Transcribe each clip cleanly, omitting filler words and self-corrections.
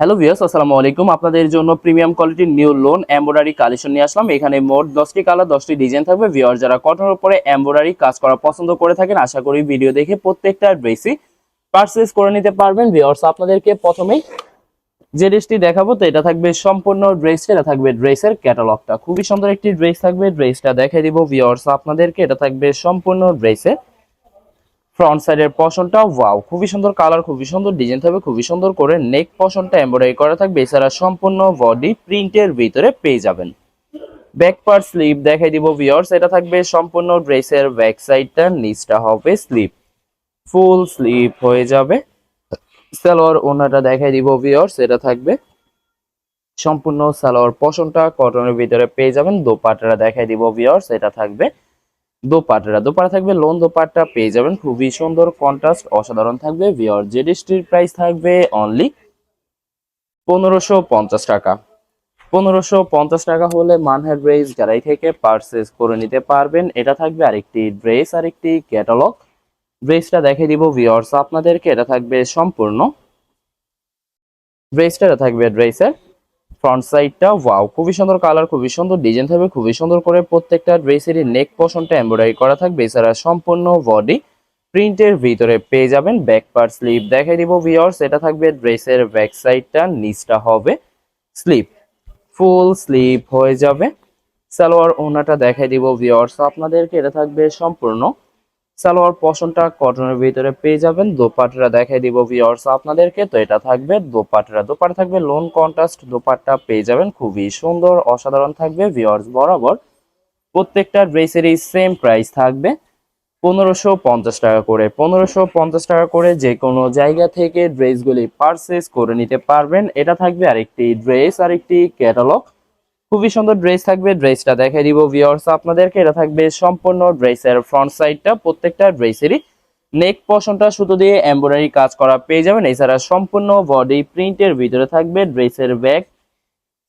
Hello viewers, আসসালামু আলাইকুম। আপনাদের জন্য প্রিমিয়াম কোয়ালিটির নিউ লোন এমব্রয়ডারি কালেকশন নিয়ে আসলাম। এখানে মোট 10টি কালার 10টি ডিজাইন থাকবে। ভিউয়ার যারা কটনের উপরে এমব্রয়ডারি কাজ করা পছন্দ করে থাকেন, আশা করি ভিডিও দেখে প্রত্যেকটা ড্রেসই পারচেজ করে নিতে পারবেন। ভিউয়ার্স আপনাদেরকে প্রথমেই যে ড্রেসটি দেখাবো, তো এটা থাকবে সম্পূর্ণ ড্রেসটা, এটা থাকবে ড্রেসের ক্যাটালগটা। খুবই সুন্দর একটি ড্রেস থাকবে, ড্রেসটা দেখাই দিব ভিউয়ার্স আপনাদেরকে। এটা থাকবে সম্পূর্ণ ড্রেসের ফ্রন্ট সাইডের পশনটা ওয়াও, খুবই সুন্দর কালার, খুবই সুন্দর ডিজাইন থাকবে, খুবই সুন্দর করে নেক পশনটা এমব্রয়ডারি করা থাকবে। এছাড়া সম্পূর্ণ বডি প্রিন্টের ভিতরে পেয়ে যাবেন। ব্যাক পার্ট স্লিপ দেখাই দিব ভিউয়ার্স, এটা থাকবে সম্পূর্ণ ড্রেসের ব্যাক সাইডটা, নিচটা হবে স্লিপ, ফুল স্লিপ হয়ে যাবে। সালোয়ার ওনাটা দেখাই দিব ভিউয়ার্স, এটা থাকবে সম্পূর্ণ সালোয়ার পশনটা কটনের ভিতরে পেয়ে যাবেন। দোপাট্টাটা দেখাই দিব ভিউয়ার্স, এটা থাকবে দোপাট্টা থাকবে লোন দোপাট্টা পেয়ে যাবেন, খুবই সুন্দর কন্ট্রাস্ট অসাধারণ থাকবে। ভিওর জেডিস্টির প্রাইস থাকবে অনলি 1550 টাকা। 1550 টাকা হলে মানহার ড্রেস গ্যালারি থেকে পারচেজ করে নিতে পারবেন। এটা থাকবে আরেকটি ড্রেস, আরেকটি ক্যাটালগ। ড্রেসটা দেখে দিব ভিওর্স আপনাদেরকে, এটা থাকবে সম্পূর্ণ ড্রেসটা, এটা থাকবে ড্রেসের ফ্রন্ট সাইডটা ওয়াও, খুবই সুন্দর কালার, খুবই সুন্দর ডিজাইন থাকবে, খুবই সুন্দর করে প্রত্যেকটা ড্রেসেরই নেক পোর্শনটা এমব্রয়ডারি করা থাকবে। এছাড়া সম্পূর্ণ বডি প্রিন্টের ভিতরে পেয়ে যাবেন। ব্যাক পার্ট স্লিপ দেখাই দিব ভিউয়ার্স, এটা থাকবে ড্রেসের ব্যাক সাইডটা, নিচটা হবে স্লিপ, ফুল স্লিপ হয়ে যাবে। সালোয়ার ওনাটা দেখাই দিব ভিউয়ার্স আপনাদেরকে, এটা থাকবে সম্পূর্ণ সালোয়ার পশনটা কটনের ভিতরে পেয়ে যাবেন। দোপাট্টা দেখাই দিব ভিউয়ার্স আপনাদেরকে, তো এটা থাকবে দোপাট্টা থাকবে লোন কন্ট্রাস্ট দোপাট্টা পেয়ে যাবেন, খুবই সুন্দর অসাধারণ থাকবে। ভিউয়ার্স বরাবর প্রত্যেকটা ড্রেসেরই সেম প্রাইস থাকবে 1550 টাকা করে। 1550 টাকা করে যে কোনো জায়গা থেকে ড্রেসগুলি পারচেজ করে নিতে পারবেন। এটা থাকবে আরেকটি ড্রেস, আরেকটি ক্যাটালগ। খুবই সুন্দর ড্রেস থাকবে, ড্রেসটা দেখাই দিব ভিউয়ার্স আপনাদেরকে। এটা থাকবে সম্পূর্ণ ড্রেসের ফ্রন্ট সাইডটা, প্রত্যেকটা ড্রেসেরই নেক পশনটা সুতো দিয়ে এমব্রয়ডারি কাজ করা পেয়ে যাবেন। এছাড়া সম্পূর্ণ বডি প্রিন্টের ভিতরে থাকবে। ড্রেসের ব্যাক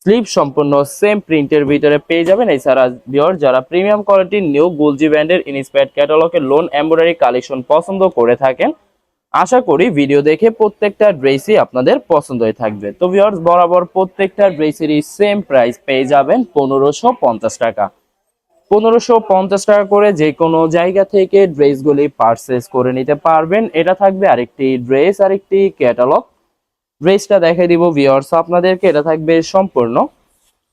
স্লিপ সম্পূর্ণ সেম প্রিন্টের ভিতরে পেয়ে যাবেন। এছাড়া ভিউয়ার যারা প্রিমিয়াম কোয়ালিটির নিউ গুলজি ব্র্যান্ডের ইনস্পায়ার্ড ক্যাটালগের লোন এমব্রয়ডারি কালেকশন পছন্দ করে থাকেন, আশা করি ভিডিও দেখে প্রত্যেকটা ড্রেসই আপনাদের পছন্দ হয়ে থাকবে। তো ভিউয়ার্স বরাবর প্রত্যেকটা ড্রেসেরই সেম প্রাইস পেয়ে যাবেন 1550 টাকা। 1550 টাকা করে যে কোনো জায়গা থেকে ড্রেসগুলি পারচেজ করে নিতে পারবেন। এটা থাকবে আরেকটি ড্রেস, আরেকটি ক্যাটালগ। ড্রেসটা দেখাই দিব ভিউয়ার্স আপনাদেরকে, এটা থাকবে সম্পূর্ণ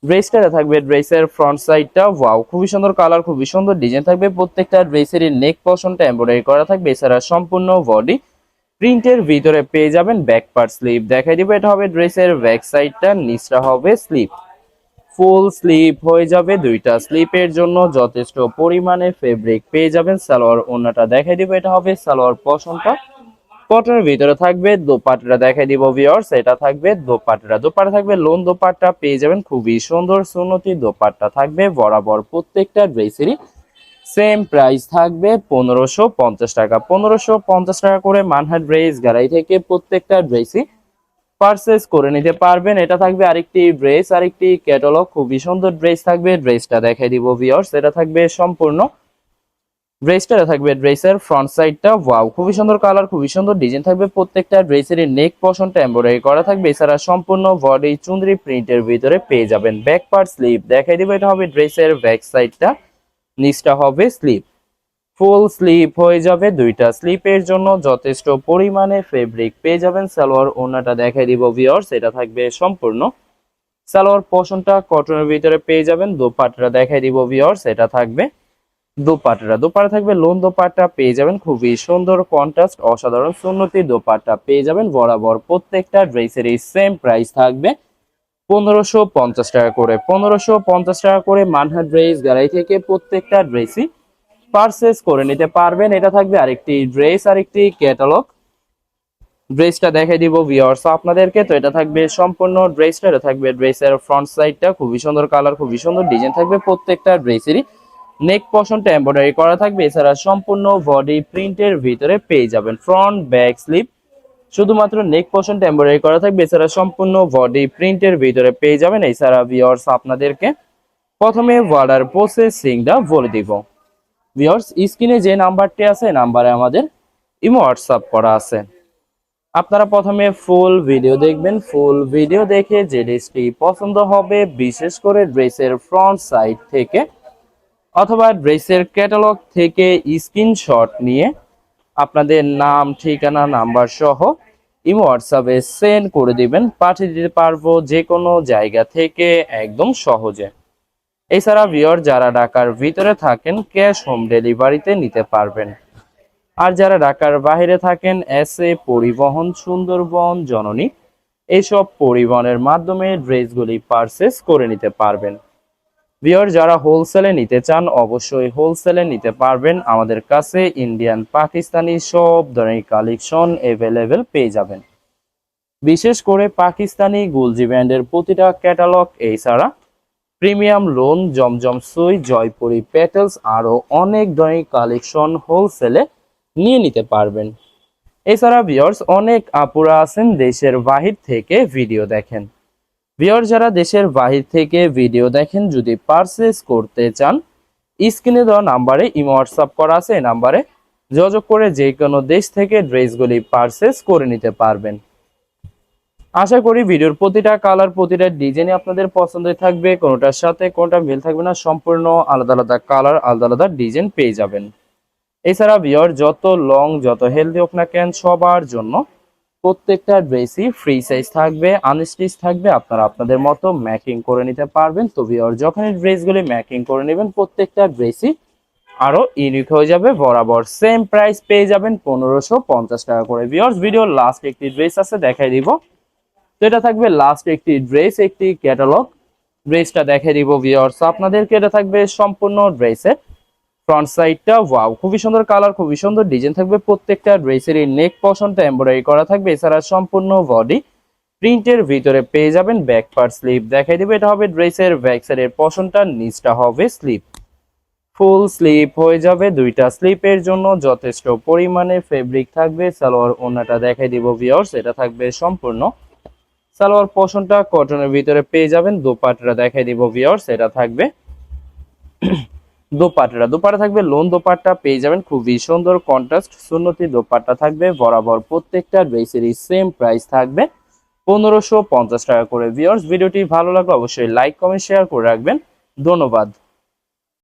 ড্রেসটা, এটা থাকবে ড্রেসের ফ্রন্ট সাইডটা ওয়াও, খুবই সুন্দর কালার, খুবই সুন্দর ডিজাইন থাকবে। প্রত্যেকটা ড্রেসেরই নেক পশনটা এমব্রয়ডারি করা থাকবে। এছাড়া সম্পূর্ণ বডি প্রিন্টের ভিতরে পেয়ে যাবেন। ব্যাক পার্ট স্লিপ দেখাই দিব, এটা হবে ড্রেসের ব্যাক সাইডটা, নিচটা হবে স্লিপ, ফুল স্লিপ হয়ে যাবে। দুইটা স্লিপের জন্য যথেষ্ট পরিমাণে ফেব্রিক পেয়ে যাবেন। সালোয়ার ওন্নাটা দেখাই দিব, এটা হবে সালোয়ার পশনটা কটনের ভিতরে থাকবে। দোপাট্টা দেখাই দিব ভিউয়ার্স, এটা থাকবে দোপাট্টা থাকবে লোন দোপাট্টা পেয়ে যাবেন, খুবই সুন্দর সুন্নতি দোপাট্টা থাকবে। বরাবর প্রত্যেকটা ড্রেসেরই সেম প্রাইস থাকবে 1550 টাকা। 1550 টাকা করে মানহাট ড্রেস গ্যালারি থেকে প্রত্যেকটা ড্রেসই পারচেজ করে নিতে পারবেন। এটা থাকবে আরেকটি ড্রেস, আরেকটি ক্যাটালগ। খুবই সুন্দর ড্রেস থাকবে, ড্রেসটা দেখাই দিব ভিউয়ার্স, এটা থাকবে সম্পূর্ণ ড্রেসটা, থাকবে ড্রেসের ফ্রন্ট সাইডটা ওয়াও, খুবই সুন্দর কালার, খুবই সুন্দর ডিজাইন থাকবে। প্রত্যেকটা ড্রেসের নেক পশনটা এমব্রয়ডারি করা থাকবে। এছাড়া সম্পূর্ণ বডি চুনরি প্রিন্টের ভিতরে পেয়ে যাবেন। ব্যাক পার্ট স্লিপ দেখাই দিব, এটা হবে ড্রেসের ব্যাক সাইডটা, নিচটা হবে স্লিপ, ফুল স্লিপ হয়ে যাবে। দুইটা স্লিপের জন্য যথেষ্ট পরিমাণে ফেব্রিক পেয়ে যাবেন। সালোয়ার ওনাটা দেখাই দিব ভিউয়ার্স, এটা থাকবে সম্পূর্ণ সালোয়ার পোর্শনটা কটনের ভিতরে পেয়ে যাবেন। দোপাট্টা দেখাই দিব ভিউয়ার্স, এটা থাকবে দোপাট্টা থাকবে লোন দোপাট্টা পেয়ে যাবেন, খুবই সুন্দর কন্ট্রাস্ট অসাধারণ সুন্নতি দোপাট্টা পেয়ে যাবেন। বরাবর প্রত্যেকটা ড্রেসের এই সেম প্রাইস থাকবে 1550 টাকা করে। 1550 টাকা করে মানহাট ড্রেস গ্যালারি থেকে প্রত্যেকটা ড্রেসই পারচেজ করে নিতে পারবেন। এটা থাকবে আরেকটি ড্রেস, আরেকটি ক্যাটালগ। ড্রেসটা দেখাই দিব ভিউয়ার্স আপনাদেরকে, তো এটা থাকবে সম্পূর্ণ ড্রেসটা, এটা থাকবে ড্রেসের ফ্রন্ট সাইডটা, খুবই সুন্দর কালার, খুবই সুন্দর ডিজাইন থাকবে। প্রত্যেকটা ড্রেসেরই নেক পশনটা এমব্রয়ডারি করা থাকবে। এছাড়া সম্পূর্ণ বডি প্রিন্টের ভিতরে পেয়ে যাবেন। ফ্রন্ট ব্যাক স্লিপ শুধুমাত্র নেক পশনটা এমব্রয়ডারি করা থাকবে। এছাড়া সম্পূর্ণ বডি প্রিন্টের ভিতরে পেয়ে যাবেন। এছাড়া ভিউয়ার্স আপনাদেরকে প্রথমে অর্ডার প্রসেসিংটা বলে দিব। ভিউয়ার্স স্ক্রিনে যে নাম্বারটি আছে নাম্বারে আমাদের ইমো হোয়াটসঅ্যাপ করা আছে। আপনারা প্রথমে ফুল ভিডিও দেখবেন, ফুল ভিডিও দেখে যে ড্রেসটি পছন্দ হবে, বিশেষ করে ড্রেসের ফ্রন্ট সাইড থেকে অথবা ড্রেসের ক্যাটালগ থেকে স্ক্রিনশট নিয়ে আপনাদের নাম, ঠিকানা, নাম্বার সহ ইমো হোয়াটসঅ্যাপে সেন্ড করে দিবেন। পাঠিয়ে দিতে পারবো যে কোনো জায়গা থেকে একদম সহজে। এছাড়া ভিউয়ার যারা ঢাকার ভিতরে থাকেন ক্যাশ হোম ডেলিভারিতে নিতে পারবেন। আর যারা ঢাকার বাইরে থাকেন এসএ পরিবহন, সুন্দরবন, জননী এইসব পরিবহনের মাধ্যমে ড্রেসগুলি পারচেস করে নিতে পারবেন। ভিউয়ার যারা হোলসেলে নিতে চান অবশ্যই হোলসেলে নিতে পারবেন। আমাদের কাছে ইন্ডিয়ান, পাকিস্তানি সব ধরনের কালেকশন অ্যাভেলেবেল পেয়ে যাবেন। বিশেষ করে পাকিস্তানি গুলজি ব্র্যান্ডের প্রতিটা ক্যাটালগ, এছাড়া প্রিমিয়াম লোন, জমজম সুই, জয়পুরি পেটেলস আরও অনেক ধরনের কালেকশন হোলসেলে নিয়ে নিতে পারবেন। এছাড়া ভিউয়ার্স অনেক আপুরা আছেন দেশের বাহির থেকে ভিডিও দেখেন। ভিউয়ার যারা দেশের বাহির থেকে ভিডিও দেখেন যদি পারচেস করতে চান স্ক্রিনে দেওয়া নাম্বারে ইমো হোয়াটসঅ্যাপ করা আছে, এই নাম্বারে যোগাযোগ করে যে কোনো দেশ থেকে ড্রেসগুলি পারচেস করে নিতে পারবেন। আশা করি ভিডিওর প্রতিটা কালার, প্রতিটা ডিজাইনই আপনাদের পছন্দের থাকবে, কোনোটার সাথে কোনোটা মিল থাকবে না, সম্পূর্ণ আলাদা আলাদা কালার, আলাদা আলাদা ডিজাইন পেয়ে যাবেন। এছাড়া ভিউয়ার যত লং যত হেলদি হোক না কেন সবার জন্য প্রত্যেকটা ড্রেসই ফ্রি সাইজ থাকবে, আনস্টিচ থাকবে, আপনারা আপনাদের মতো ম্যাকিং করে নিতে পারবেন। তো ভিউয়ার যখনই ড্রেসগুলি ম্যাকিং করে নেবেন প্রত্যেকটা ড্রেসই আরো ইউনিক হয়ে যাবে, বরাবর সেম প্রাইস পেয়ে যাবেন 1550 টাকা করে। ভিউয়ার্স ভিডিওর লাস্ট একটি ড্রেস আছে দেখাই দিব। তো এটা থাকবে লাস্ট একটি ড্রেস, একটি ক্যাটালগ ড্রেসটা দেখাই দিব ভিউয়ার্স আপনাদেরকে। এটা থাকবে সম্পূর্ণ ড্রেসের ফ্রন্ট সাইডটা ওয়াও, খুবই সুন্দর কালার, খুবই সুন্দর ডিজাইন থাকবে। প্রত্যেকটা ড্রেসের এই নেক পশনটা এমব্রয়ডারি করা থাকবে। এছাড়া সম্পূর্ণ বডি প্রিন্টের ভিতরে পেয়ে যাবেন। ব্যাক পার্ট স্লিপ দেখাই দিবে, এটা হবে ড্রেসের ব্যাক সাইডের পশনটা, নিচটা হবে স্লিপ, ফুল স্লিপ হয়ে যাবে। দুইটা স্লিপের জন্য যথেষ্ট পরিমাণে ফেব্রিক থাকবে। সালোয়ার ওন্নাটা দেখাই দিব ভিউয়ার্স, এটা থাকবে সম্পূর্ণ সালোয়ার পশনটা কটনের ভিতরে পেয়ে যাবেন। দোপাট্টা দেখাই দিব ভিউয়ার্স, এটা থাকবে দোপাট্টা থাকবে লোন দোপাট্টা পেয়ে যাবেন, খুবই সুন্দর কন্ট্রাস্ট সুন্নতি দোপাট্টা থাকবে। বরাবর প্রত্যেকটা ড্রেসেরই সেম প্রাইস থাকবে 1550 টাকা করে। ভিউয়ার্স ভিডিওটি ভালো লাগলে অবশ্যই লাইক, কমেন্ট, শেয়ার করে রাখবেন। ধন্যবাদ।